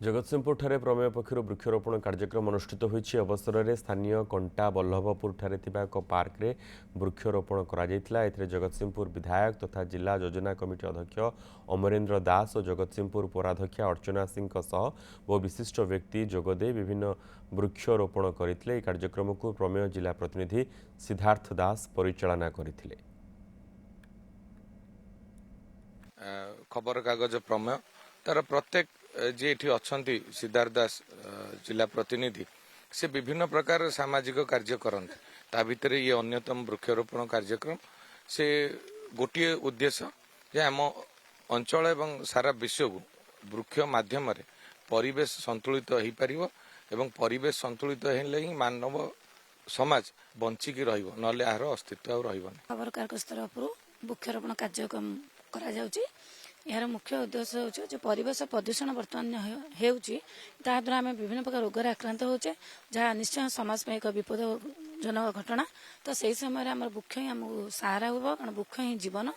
जगतसिंहपुर ठारे प्रमेय पक्षर वृक्षरोपण कार्यक्रम अनुष्ठित होईछि। अवसर में स्थानीय कंटा बल्लभपुर ठारे थिबा एक पार्क रे वृक्षरोपण करा जायतिला। एथिरे जगतसिंहपुर विधायक तथा जिला योजना कमिटी अध्यक्ष अमरेन्द्र दास और जगतसिंहपुर पौराध्यक्षा अर्चना सिंह सह वो विशिष्ट व्यक्ति जोगदे विभिन्न वृक्षरोपण करथिले। कार्यक्रम को प्रमेय जिला प्रतिनिधि सिद्धार्थ दास परिचालना करथिले। खबर कागज प्रमेय तार प्रत्येक जे अच्छा सिद्धार्थ दास जिला प्रतिनिधि से विभिन्न प्रकार सामाजिक कार्य करते ता भितर ये अन्यतम वृक्षरोपण कार्यक्रम से गोटे उद्देश्य जे आम अंचल एवं सारा विश्व को वृक्ष माध्यम परिवेश संतुलित हो पारिबो एवं परिवेश संतुलित हेले ही मानव समाज बंचिकी रहिबो नले आहार अस्तित्व आ रहिबो। खबर कागज तरफ वृक्षरोपण कार्यक्रम करा जाउची। यार मुख्य उद्देश्य होचे परिवेश प्रदूषण बर्तमान होद्वारा आम विभिन्न प्रकार रोग आक्रांत होचे जहाँ निश्चय समाज में एक विपदजनक घटना। तो सही समय आम वृक्ष ही आमको सहारा हो कारण वृक्ष ही जीवन।